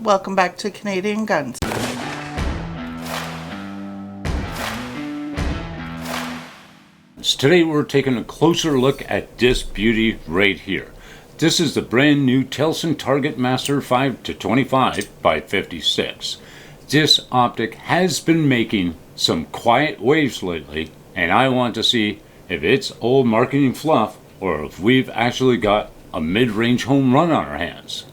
Welcome back to Canadian Guns. Today we're taking a closer look at this beauty right here. This is the brand new Telson Target Master 5-25 by 56. This optic has been making some quiet waves lately, and I want to see if it's old marketing fluff or if we've actually got a mid-range home run on our hands.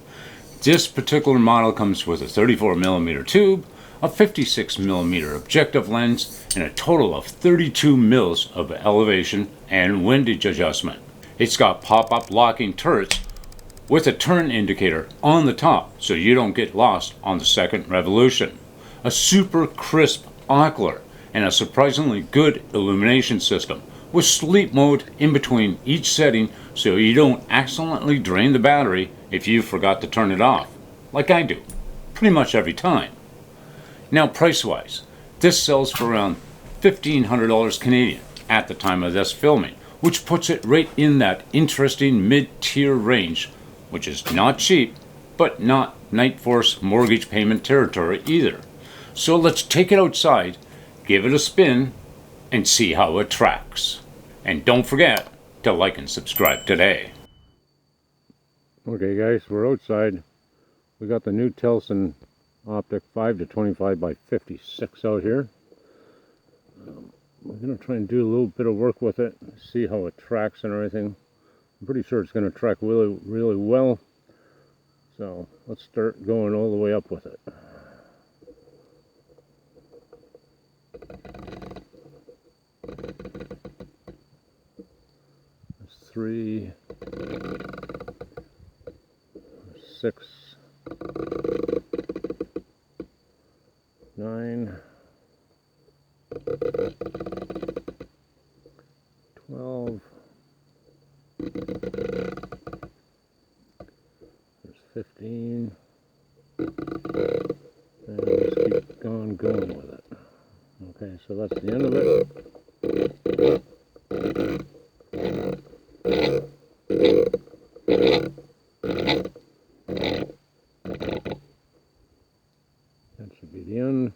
This particular model comes with a 34mm tube, a 56mm objective lens, and a total of 32 mils of elevation and windage adjustment. It's got pop-up locking turrets with a turn indicator on the top so you don't get lost on the second revolution. A super crisp ocular and a surprisingly good illumination system with sleep mode in between each setting so you don't accidentally drain the battery if you forgot to turn it off, like I do, pretty much every time. Now price-wise, this sells for around $1,500 Canadian at the time of this filming, which puts it right in that interesting mid-tier range, which is not cheap, but not Night Force mortgage payment territory either. So let's take it outside, give it a spin, and see how it tracks. And don't forget to like and subscribe today. Okay guys, we're outside. We got the new Telson Optic 5-25 by 56 out here. We're going to try and do a little bit of work with it, see how it tracks and everything. I'm pretty sure it's going to track really well. So let's start going all the way up with it. There's 3, 6, 9, 12, there's 15, and let's keep going with it. Okay, so that's the end of it. That should be the end.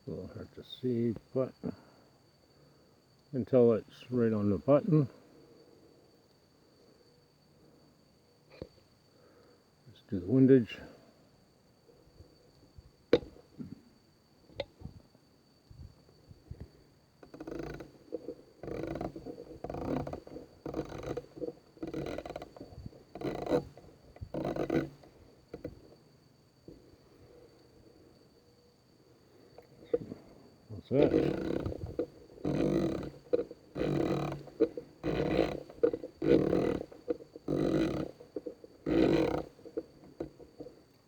A little hard to see, but until it's right on the button. Let's do the windage. That's it.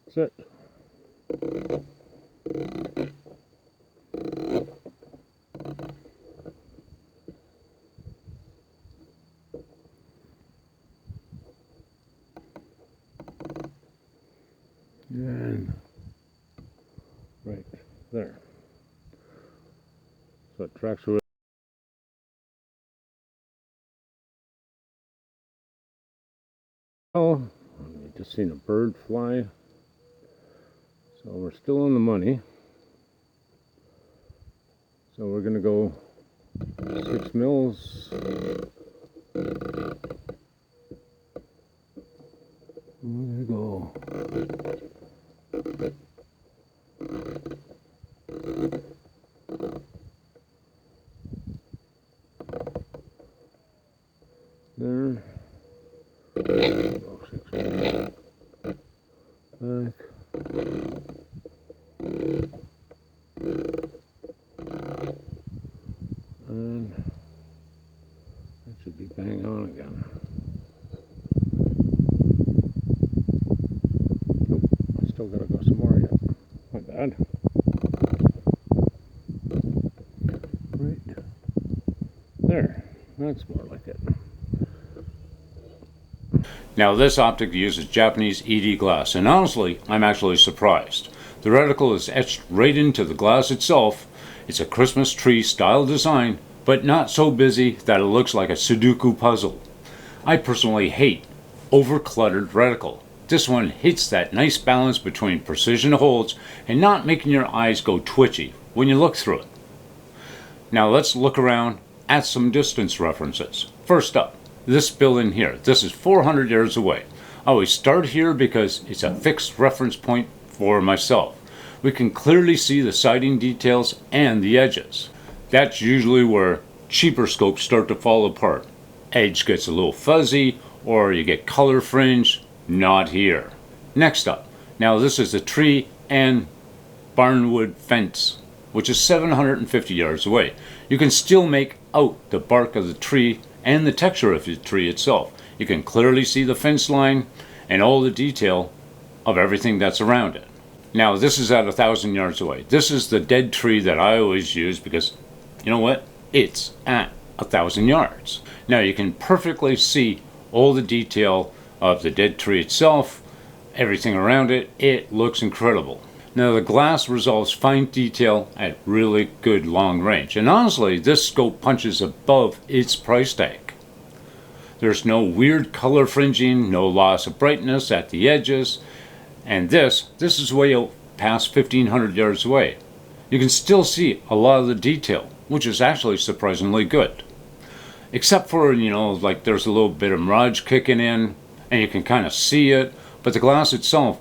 That's it. And right there. So it tracks with. Oh, I just seen a bird fly. So we're still on the money. So we're gonna go 6 mils. We're gonna go there. Go 6 mils. Back. And that should be bang on again. Nope, I still gotta go some more yet. Not bad. Right there. That's more like it. Now this optic uses Japanese ED glass, and honestly, I'm actually surprised. The reticle is etched right into the glass itself. It's a Christmas tree style design, but not so busy that it looks like a Sudoku puzzle. I personally hate over-cluttered reticle. This one hits that nice balance between precision holds and not making your eyes go twitchy when you look through it. Now let's look around at some distance references. First up, this building here. This is 400 yards away. I always start here because it's a fixed reference point for myself. We can clearly see the sighting details and the edges. That's usually where cheaper scopes start to fall apart. Edge gets a little fuzzy, or you get color fringe. Not here. Next up, now this is the tree and barnwood fence, which is 750 yards away. You can still make out the bark of the tree and the texture of the tree itself. You can clearly see the fence line and all the detail of everything that's around it. Now this is at 1,000 yards away. This is the dead tree that I always use because, you know what? It's at 1,000 yards. Now you can perfectly see all the detail of the dead tree itself, everything around it. It looks incredible. Now the glass resolves fine detail at really good long range, and honestly this scope punches above its price tag. There's no weird color fringing, no loss of brightness at the edges, and this is way out past 1,500 yards away. You can still see a lot of the detail, which is actually surprisingly good. Except for, like there's a little bit of mirage kicking in, and you can kind of see it, but the glass itself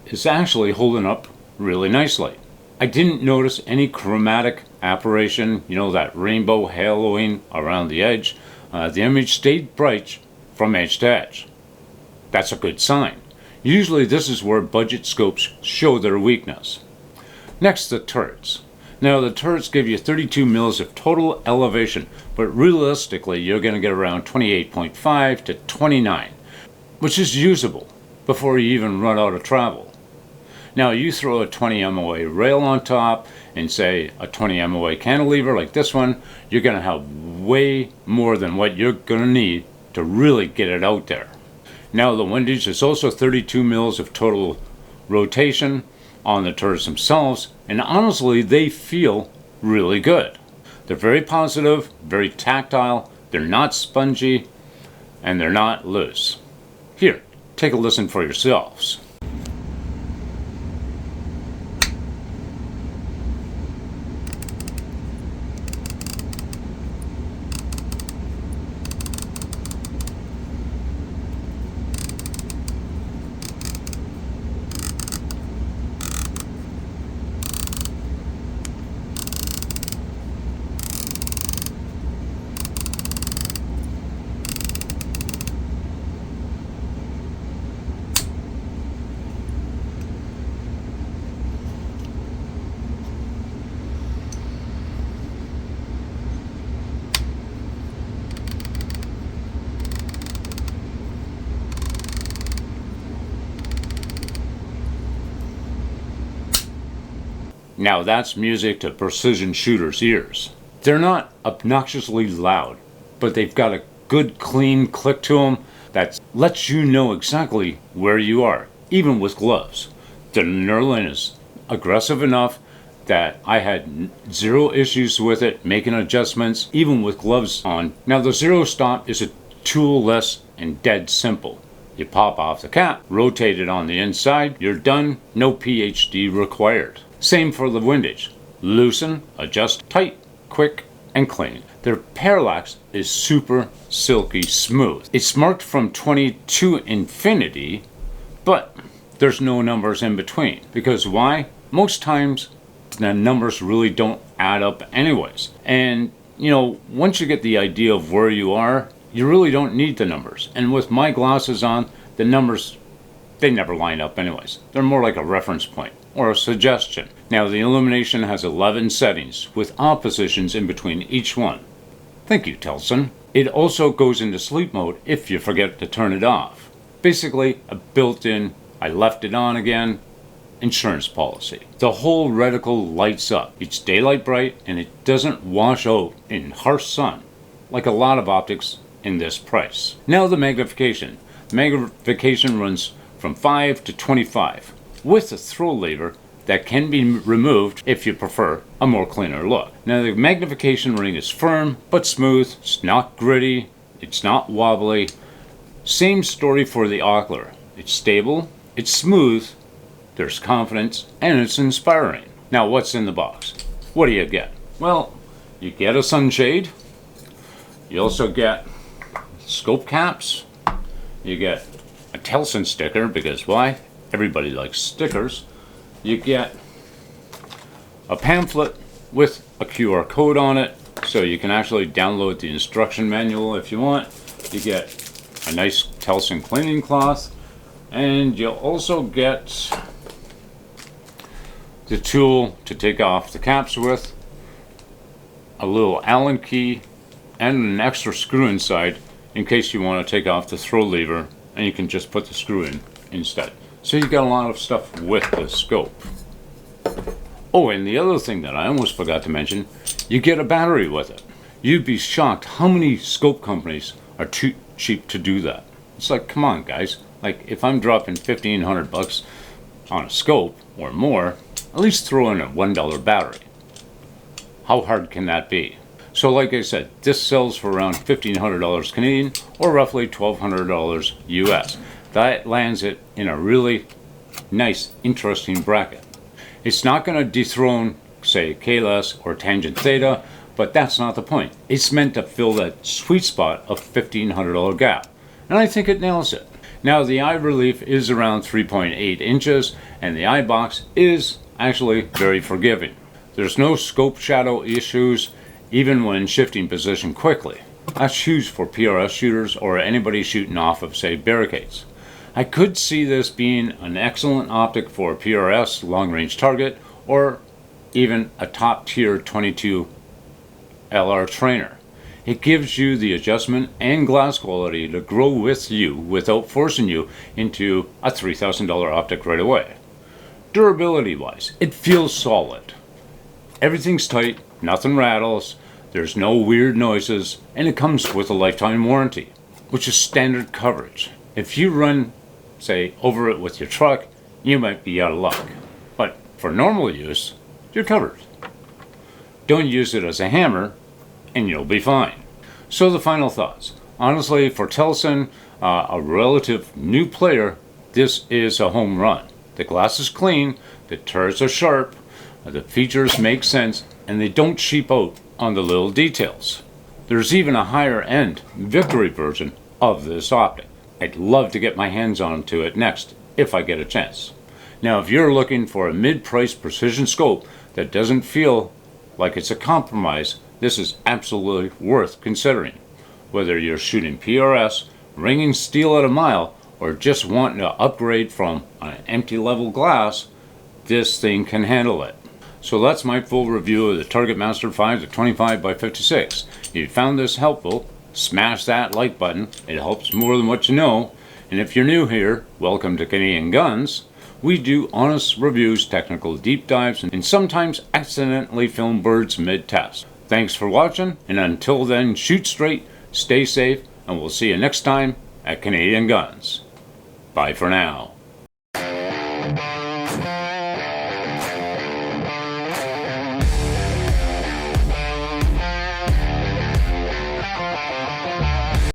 is actually holding up really nicely. I didn't notice any chromatic aberration, that rainbow haloing around the edge. The image stayed bright from edge to edge. That's a good sign. Usually this is where budget scopes show their weakness. Next, the turrets. Now the turrets give you 32 mils of total elevation, but realistically you're going to get around 28.5 to 29. Which is usable before you even run out of travel. Now you throw a 20 MOA rail on top and say a 20 MOA cantilever like this one, you're going to have way more than what you're going to need to really get it out there. Now the windage is also 32 mils of total rotation on the turrets themselves, and honestly they feel really good. They're very positive, very tactile, they're not spongy, and they're not loose. Here, take a listen for yourselves. Now that's music to precision shooters' ears. They're not obnoxiously loud, but they've got a good clean click to them that lets you know exactly where you are, even with gloves. The knurling is aggressive enough that I had zero issues with it, making adjustments, even with gloves on. Now the zero stop is a tool-less and dead simple. You pop off the cap, rotate it on the inside, you're done, no PhD required. Same for the windage. Loosen, adjust tight, quick, and clean. Their parallax is super silky smooth. It's marked from 20 to infinity, but there's no numbers in between. Because why? Most times the numbers really don't add up anyways. And once you get the idea of where you are, you really don't need the numbers. And with my glasses on, the numbers, they never line up anyways. They're more like a reference point or a suggestion. Now the illumination has 11 settings with oppositions in between each one. Thank you, Telson. It also goes into sleep mode if you forget to turn it off. Basically a built-in, I left it on again, insurance policy. The whole reticle lights up. It's daylight bright and it doesn't wash out in harsh sun like a lot of optics in this price. Now the magnification. The magnification runs from 5 to 25. With the throw lever, that can be removed if you prefer a more cleaner look. Now the magnification ring is firm but smooth, it's not gritty, it's not wobbly. Same story for the Ockler. It's stable, it's smooth, there's confidence, and it's inspiring. Now what's in the box? What do you get? Well, you get a sunshade, you also get scope caps, you get a Telson sticker, because why? Everybody likes stickers. You get a pamphlet with a QR code on it, so you can actually download the instruction manual if you want. You get a nice Telson cleaning cloth, and you'll also get the tool to take off the caps with, a little Allen key, and an extra screw inside in case you want to take off the throw lever, and you can just put the screw in instead. So you got a lot of stuff with the scope. Oh, and the other thing that I almost forgot to mention, you get a battery with it. You'd be shocked how many scope companies are too cheap to do that. It's like, come on guys, like if I'm dropping $1,500 on a scope or more, at least throw in a $1 battery. How hard can that be? So like I said, this sells for around $1,500 Canadian or roughly $1,200 US. That lands it in a really nice, interesting bracket. It's not going to dethrone, say, Keyless or Tangent Theta, but that's not the point. It's meant to fill that sweet spot of $1,500 gap, and I think it nails it. Now the eye relief is around 3.8 inches, and the eye box is actually very forgiving. There's no scope shadow issues, even when shifting position quickly. That's huge for PRS shooters or anybody shooting off of, say, barricades. I could see this being an excellent optic for a PRS long-range target or even a top-tier 22 LR trainer. It gives you the adjustment and glass quality to grow with you without forcing you into a $3,000 optic right away. Durability-wise, it feels solid. Everything's tight, nothing rattles, there's no weird noises, and it comes with a lifetime warranty, which is standard coverage. If you run, say, over it with your truck, you might be out of luck. But for normal use, you're covered. Don't use it as a hammer, and you'll be fine. So the final thoughts. Honestly, for Telson, a relative new player, this is a home run. The glass is clean, the turrets are sharp, the features make sense, and they don't cheap out on the little details. There's even a higher end Victory version of this optic. I'd love to get my hands onto it next if I get a chance. Now if you're looking for a mid-price precision scope that doesn't feel like it's a compromise, this is absolutely worth considering. Whether you're shooting PRS, ringing steel at a mile, or just wanting to upgrade from an empty level glass, this thing can handle it. So that's my full review of the Target Master 5 to 25 by 56. If you found this helpful, smash that like button. It helps more than what you know. And if you're new here, welcome to Canadian Guns. We do honest reviews, technical deep dives, and sometimes accidentally film birds mid-test. Thanks for watching, and until then, shoot straight, stay safe, and we'll see you next time at Canadian Guns. Bye for now.